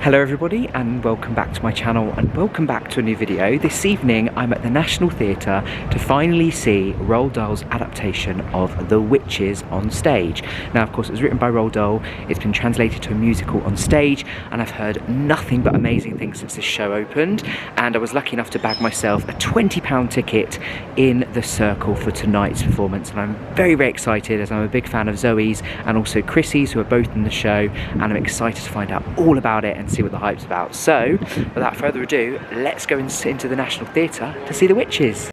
Hello everybody and welcome back to my channel and welcome back to a new video. This evening I'm at the National Theatre to finally see Roald Dahl's adaptation of The Witches on stage. Now of course it was written by Roald Dahl, it's been translated to a musical on stage, and I've heard nothing but amazing things since this show opened, and I was lucky enough to bag myself a £20 ticket in the Circle for tonight's performance, and I'm very excited as I'm a big fan of Zoe's and also Chrissy's, who are both in the show, and I'm excited to find out all about it and see what the hype's about. So without further ado, let's go into the National Theatre to see The Witches.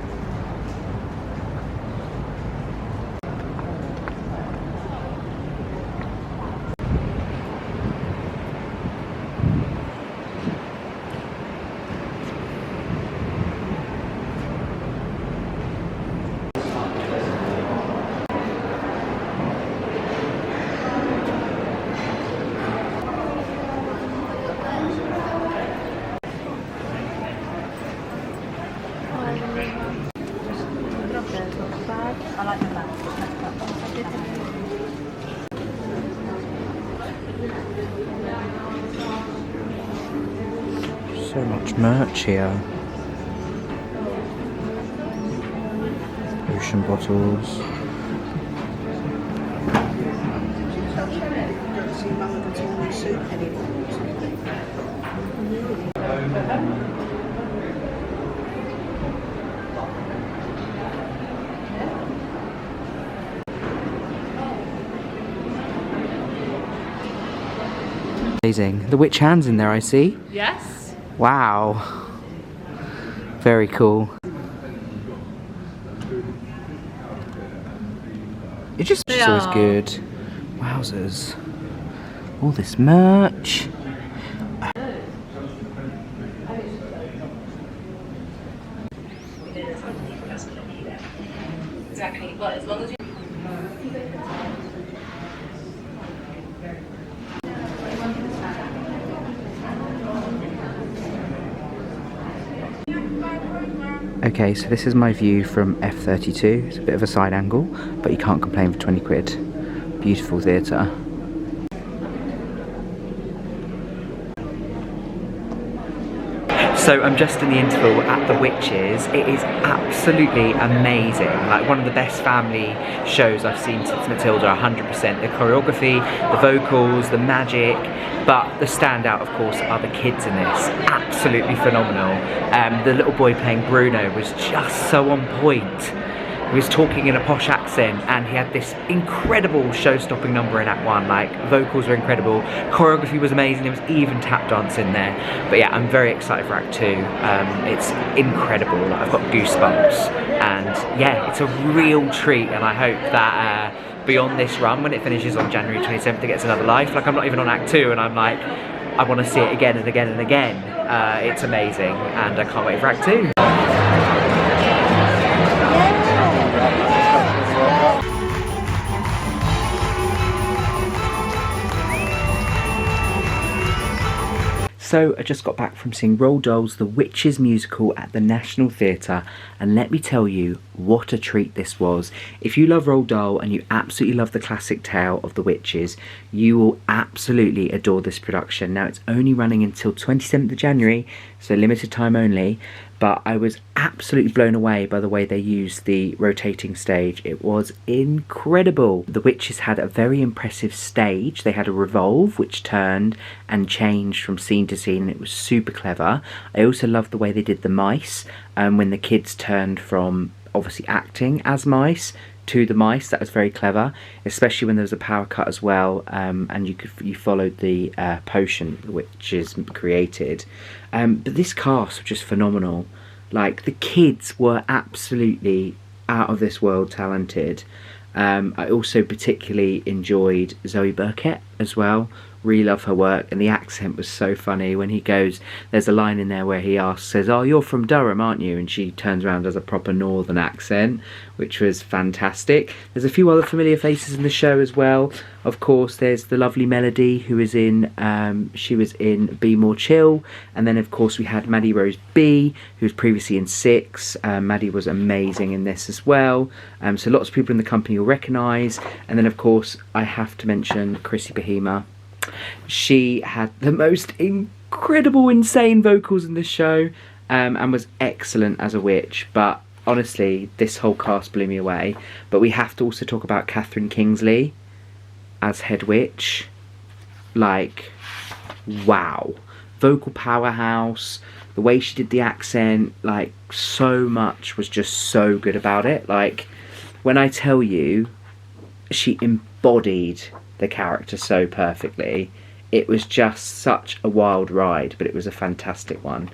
I like the back. So much merch here. Ocean bottles. Amazing. The witch hands in there, I see. Yes. Wow. Very cool. It just feels good. Wowzers. All this merch. Exactly. But as long as you Okay, so this is my view from F32. It's a bit of a side angle, but you can't complain for 20 quid. Beautiful theatre. So I'm just in the interval at The Witches. It is absolutely amazing. Like one of the best family shows I've seen since Matilda, 100%. The choreography, the vocals, the magic, but the standout of course are the kids in this. Absolutely phenomenal. The little boy playing Bruno was just so on point. He was talking in a posh accent and he had this incredible show-stopping number in Act 1, like vocals were incredible, choreography was amazing, there was even tap dance in there. But yeah, I'm very excited for Act 2, it's incredible, I've got goosebumps, and yeah, it's a real treat, and I hope that beyond this run, when it finishes on January 27th, it gets another life. Like I'm not even on Act 2 and I'm like, I want to see it again and again and again. It's amazing and I can't wait for Act 2. So I just got back from seeing Roald Dahl's The Witches musical at the National Theatre, and let me tell you what a treat this was. If you love Roald Dahl and you absolutely love the classic tale of The Witches, you will absolutely adore this production. Now it's only running until 27th of January, so limited time only, but I was absolutely blown away by the way they used the rotating stage. It was incredible. The Witches had a very impressive stage. They had a revolve which turned and changed from scene to scene, and it was super clever. I also loved the way they did the mice, when the kids turned from obviously acting as mice to the mice. That was very clever, especially when there was a power cut as well, and you followed the potion which is created. But this cast was just phenomenal. Like the kids were absolutely out of this world talented. I also particularly enjoyed Zoe Burkett as well. Really love her work, and the accent was so funny when he goes, there's a line in there where he says, oh, you're from Durham, aren't you? And she turns around, does a proper northern accent, which was fantastic. There's a few other familiar faces in the show as well. Of course, there's the lovely Melody, who is in, she was in Be More Chill, and then of course we had Maddie Rose B, who was previously in Six. Maddie was amazing in this as well. So lots of people in the company you'll recognise, and then of course I have to mention Chrissy Behema. She had the most incredible incredible, insane vocals in this show, and was excellent as a witch. But honestly, this whole cast blew me away. But we have to also talk about Catherine Kingsley as head witch. Like, wow. Vocal powerhouse, the way she did the accent, like, so much was just so good about it. Like, when I tell you, she embodied the character so perfectly. It was just such a wild ride, but it was a fantastic one.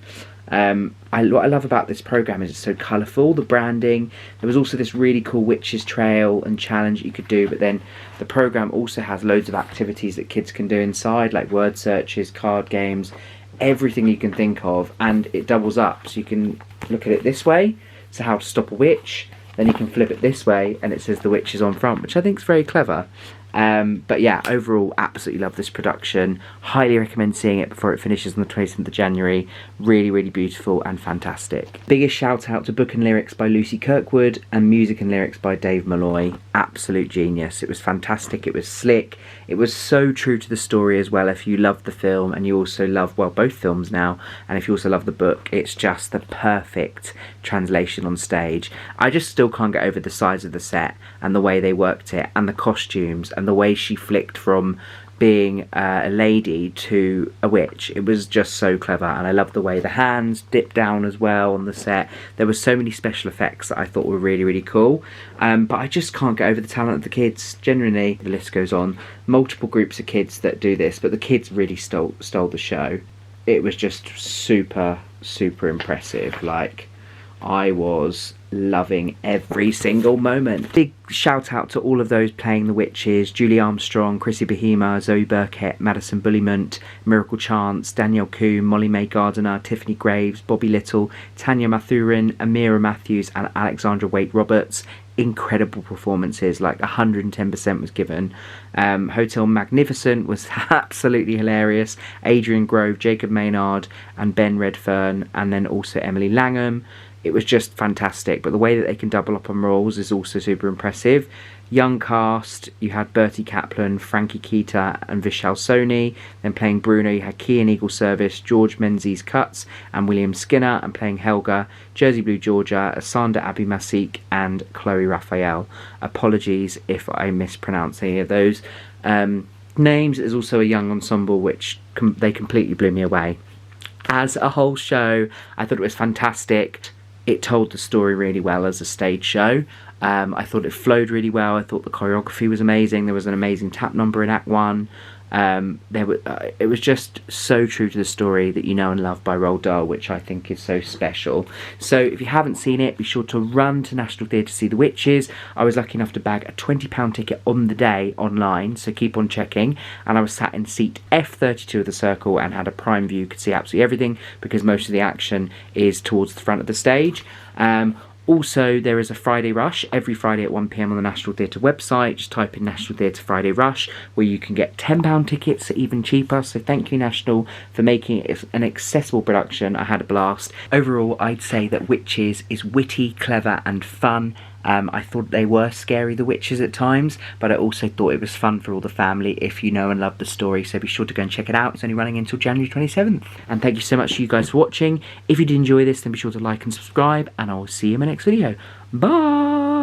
What I love about this programme is it's so colourful, the branding. There was also this really cool witches trail and challenge you could do, but then the programme also has loads of activities that kids can do inside, like word searches, card games, everything you can think of, and it doubles up. So you can look at it this way, so how to stop a witch, then you can flip it this way and it says the witch is on front, which I think is very clever. But yeah, overall, absolutely love this production. Highly recommend seeing it before it finishes on the 27th of January. Really, really beautiful and fantastic. Biggest shout out to book and lyrics by Lucy Kirkwood and music and lyrics by Dave Malloy. Absolute genius. It was fantastic. It was slick. It was so true to the story as well. If you love the film and you also love, well, both films now, and if you also love the book, it's just the perfect translation on stage. I just still can't get over the size of the set and the way they worked it and the costumes and the way she flicked from being a lady to a witch. It was just so clever, and I love the way the hands dipped down as well on the set. There were so many special effects that I thought were really, really cool. But I just can't get over the talent of the kids. Generally, the list goes on. Multiple groups of kids that do this, but the kids really stole the show. It was just super, super impressive. Like, I was loving every single moment. Big shout out to all of those playing the witches: Julie Armstrong, Chrissy Bahima, Zoe Burkett, Madison Bullimont, Miracle Chance, Danielle Coombe, Molly Mae Gardiner, Tiffany Graves, Bobby Little, Tanya Mathurin, Amira Matthews and Alexandra Waite Roberts. Incredible performances, like 110% was given. Hotel Magnificent was absolutely hilarious. Adrian Grove, Jacob Maynard and Ben Redfern, and then also Emily Langham. It was just fantastic, but the way that they can double up on roles is also super impressive. Young cast, you had Bertie Kaplan, Frankie Keita and Vishal Soni. Then playing Bruno, you had Kian Eagle Service, George Menzies Cutts and William Skinner. And playing Helga, Jersey Blue Georgia, Asanda Abu Masik and Chloe Raphael. Apologies if I mispronounce any of those names. There's also a young ensemble which they completely blew me away. As a whole show, I thought it was fantastic. It told the story really well as a stage show. I thought it flowed really well. I thought the choreography was amazing. There was an amazing tap number in Act 1. It was just so true to the story that you know and love by Roald Dahl, which I think is so special. So if you haven't seen it, be sure to run to National Theatre to see The Witches. I was lucky enough to bag a £20 ticket on the day online, so keep on checking. And I was sat in seat F32 of the circle and had a prime view, could see absolutely everything because most of the action is towards the front of the stage. Also, there is a Friday Rush every Friday at 1 PM on the National Theatre website. Just type in National Theatre Friday Rush, where you can get £10 tickets at even cheaper. So thank you, National, for making it an accessible production. I had a blast. Overall, I'd say that Witches is witty, clever and fun. I thought they were scary, the witches, at times, but I also thought it was fun for all the family if you know and love the story, so be sure to go and check it out. It's only running until January 27th. And thank you so much to you guys for watching. If you did enjoy this, then be sure to like and subscribe, and I will see you in my next video. Bye!